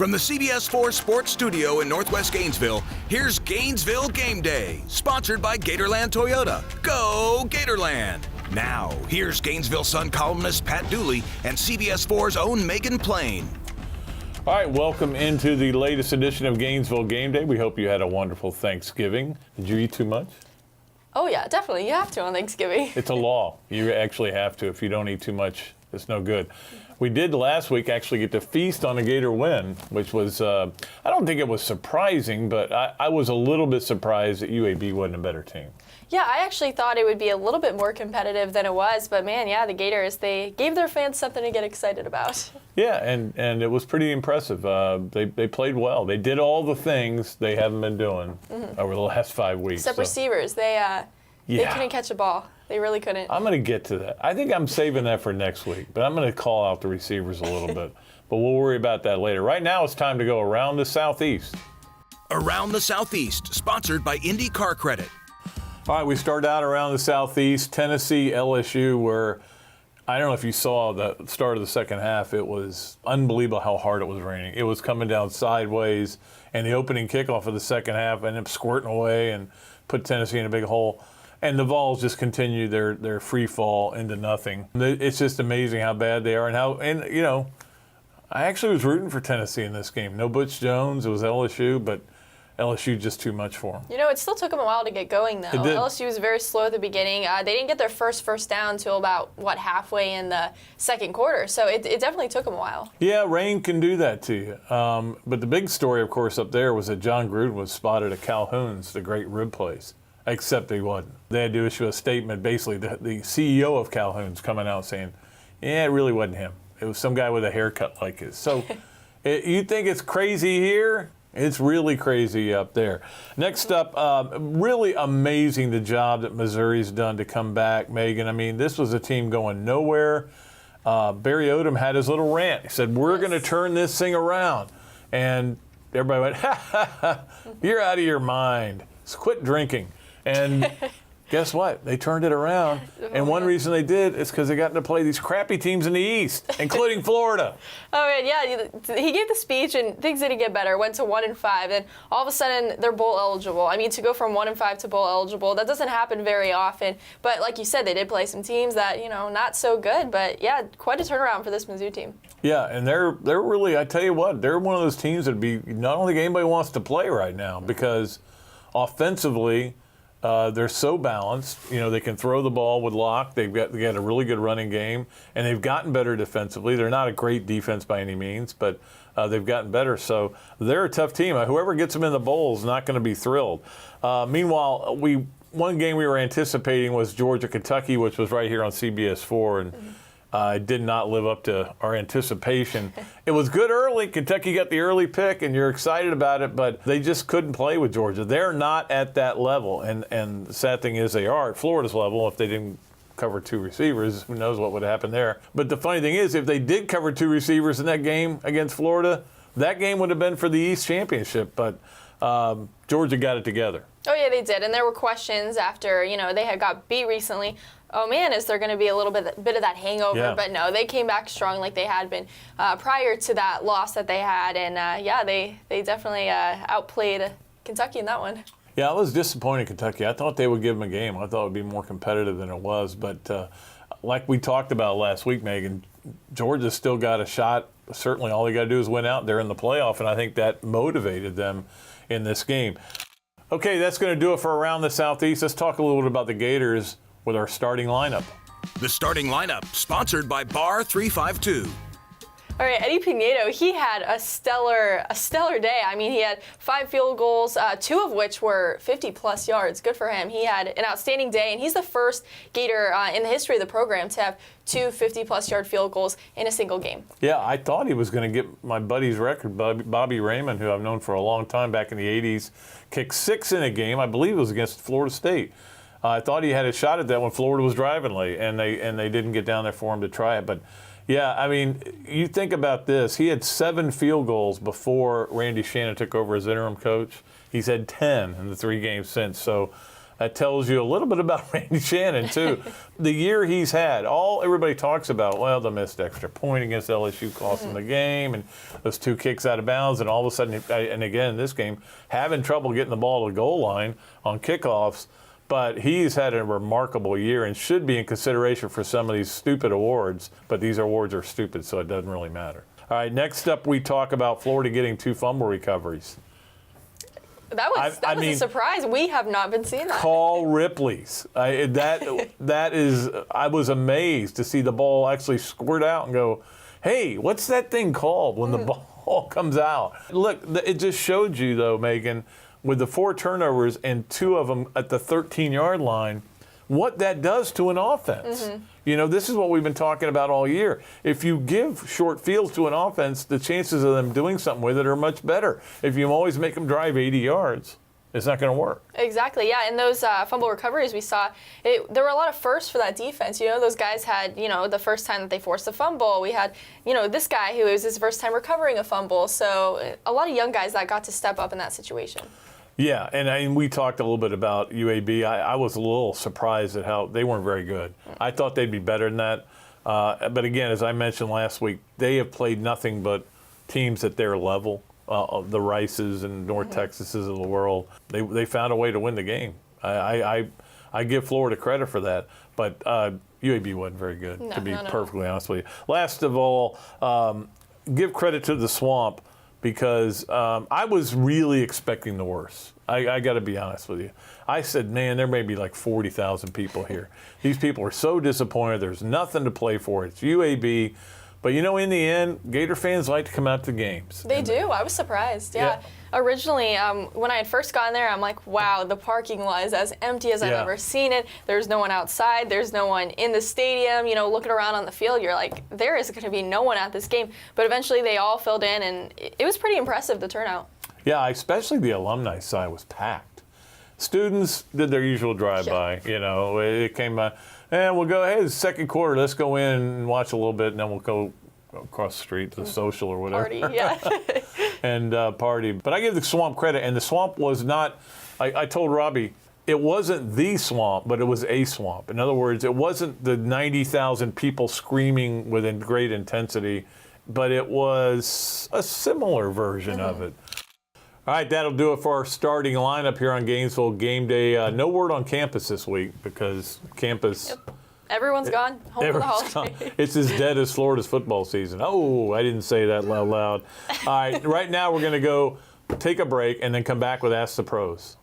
From the CBS 4 Sports Studio in Northwest Gainesville, here's Gainesville Game Day, sponsored by Gatorland Toyota. Go Gatorland! Now, here's Gainesville Sun columnist Pat Dooley and CBS 4's own Megan Plain. All right, welcome into the latest edition of Gainesville Game Day. We hope you had a wonderful Thanksgiving. Did you eat too much? Oh, yeah, definitely. You have to on Thanksgiving. It's a law. You actually have to. If you don't eat too much, it's no good. We did last week actually get to feast on a Gator win, which was, I don't think it was surprising, but I was a little bit surprised that UAB wasn't a better team. Yeah, I actually thought it would be a little bit more competitive than it was, but man, yeah, the Gators, they gave their fans something to get excited about. Yeah, and it was pretty impressive. They played well. They did all the things they haven't been doing over the last 5 weeks. Except receivers, they couldn't catch a ball. They really couldn't. I'm going to get to that. I think I'm saving that for next week, but I'm going to call out the receivers a little bit. But we'll worry about that later. Right now, it's time to go around the Southeast. Around the Southeast, sponsored by Indy Car Credit. All right, we start out around the Southeast, Tennessee, LSU, where I don't know if you saw the start of the second half. It was unbelievable how hard it was raining. It was coming down sideways, and the opening kickoff of the second half ended up squirting away and put Tennessee in a big hole. And the Vols just continue their free fall into nothing. It's just amazing how bad they are and you know, I actually was rooting for Tennessee in this game. No Butch Jones, it was LSU, but LSU just too much for them. You know, it still took them a while to get going, though. It did. LSU was very slow at the beginning. They didn't get their first down until about, halfway in the second quarter. So it definitely took them a while. Yeah, rain can do that to you. But the big story, of course, up there was that John Gruden was spotted at Calhoun's, the great rib place. Except he wasn't. They had to issue a statement, basically, the CEO of Calhoun's coming out saying, yeah, it really wasn't him. It was some guy with a haircut like his. So you think it's crazy here? It's really crazy up there. Next up, really amazing the job that Missouri's done to come back, Megan. I mean, this was a team going nowhere. Barry Odom had his little rant. He said, we're going to turn this thing around. And everybody went, ha, ha, ha, you're out of your mind. So quit drinking. And guess what? They turned it around. And one reason they did is because they got to play these crappy teams in the East, including Florida. Oh, man, yeah. He gave the speech, and things didn't get better. Went to 1-5, and all of a sudden they're bowl eligible. I mean, to go from 1-5 to bowl eligible, that doesn't happen very often. But like you said, they did play some teams that, not so good. But yeah, quite a turnaround for this Mizzou team. Yeah, and they're really, I tell you what, they're one of those teams that not think anybody wants to play right now because offensively, they're so balanced. They can throw the ball with Locke. They got a really good running game, and they've gotten better defensively. They're not a great defense by any means, but they've gotten better. So they're a tough team. Whoever gets them in the bowl is not going to be thrilled. Meanwhile, one game we were anticipating was Georgia-Kentucky, which was right here on CBS 4, and did not live up to our anticipation. It was good early. Kentucky got the early pick, and you're excited about it, but they just couldn't play with Georgia. They're not at that level, and the sad thing is they are at Florida's level. If they didn't cover two receivers, who knows what would happen there. But the funny thing is, if they did cover two receivers in that game against Florida, that game would have been for the East Championship, but Georgia got it together. Oh, yeah, they did, and there were questions after, they had got beat recently. Oh, man, is there going to be a little bit of that hangover? Yeah. But no, they came back strong like they had been prior to that loss that they had. And, they definitely outplayed Kentucky in that one. Yeah, I was disappointed in Kentucky. I thought they would give them a game. I thought it would be more competitive than it was. But like we talked about last week, Megan, Georgia's still got a shot. Certainly all they got to do is win out. They're in the playoff, and I think that motivated them in this game. Okay, that's going to do it for Around the Southeast. Let's talk a little bit about the Gators with our starting lineup. The starting lineup, sponsored by Bar 352. All right, Eddie Pinedo, he had a stellar day. I mean, he had 5 field goals, 2 of which were 50-plus yards. Good for him. He had an outstanding day, and he's the first Gator in the history of the program to have 2 50-plus yard field goals in a single game. Yeah, I thought he was going to get my buddy's record. Bobby Raymond, who I've known for a long time back in the 80s, kicked 6 in a game. I believe it was against Florida State. I thought he had a shot at that when Florida was driving late, and they didn't get down there for him to try it. But, yeah, I mean, you think about this. He had 7 field goals before Randy Shannon took over as interim coach. He's had 10 in the 3 games since. So That tells you a little bit about Randy Shannon, too. The year he's had, everybody talks about, well, the missed extra point against LSU cost him the game, and those 2 kicks out of bounds, and all of a sudden, and again, this game, having trouble getting the ball to the goal line on kickoffs. But he's had a remarkable year and should be in consideration for some of these stupid awards. But these awards are stupid, so it doesn't really matter. All right, next up we talk about Florida getting 2 fumble recoveries. That was a surprise. We have not been seeing that. Call Ripley's. I was amazed to see the ball actually squirt out and go, hey, what's that thing called when the ball comes out? Look, it just showed you, though, Megan, with the 4 turnovers and 2 of them at the 13-yard line, what that does to an offense. You know, this is what we've been talking about all year. If you give short fields to an offense, the chances of them doing something with it are much better. If you always make them drive 80 yards, it's not going to work. Exactly, yeah. And those fumble recoveries we saw, there were a lot of firsts for that defense. You know, those guys had, the first time that they forced a fumble. We had, this guy who was his first time recovering a fumble. So a lot of young guys that got to step up in that situation. Yeah, and we talked a little bit about UAB. I was a little surprised at how they weren't very good. I thought they'd be better than that. But again, as I mentioned last week, they have played nothing but teams at their level, the Rices and North Texases of the world. They found a way to win the game. I give Florida credit for that. But UAB wasn't very good, to be perfectly honest with you. Last of all, give credit to the Swamp, because I was really expecting the worst. I got to be honest with you. I said, man, there may be like 40,000 people here. These people are so disappointed. There's nothing to play for. It's UAB. But, in the end, Gator fans like to come out to games. They do. I was surprised, yeah. Originally, when I had first gotten there, I'm like, wow, the parking lot is as empty as I've ever seen it. There's no one outside. There's no one in the stadium. Looking around on the field, you're like, there is going to be no one at this game. But eventually, they all filled in, and it was pretty impressive, the turnout. Yeah, especially the alumni side was packed. Students did their usual drive-by. It came by. And we'll go, hey, it's the second quarter. Let's go in and watch a little bit, and then we'll go across the street to the social or whatever. Party, yeah. And party. But I give the Swamp credit, and the Swamp was not, I told Robbie, it wasn't the Swamp, but it was a Swamp. In other words, it wasn't the 90,000 people screaming with great intensity, but it was a similar version of it. All right, that'll do it for our starting lineup here on Gainesville Game Day. No word on campus this week because campus... Yep. Everyone's gone home for the holiday. It's as dead as Florida's football season. Oh, I didn't say that loud. All right, right now we're going to go take a break and then come back with Ask the Pros.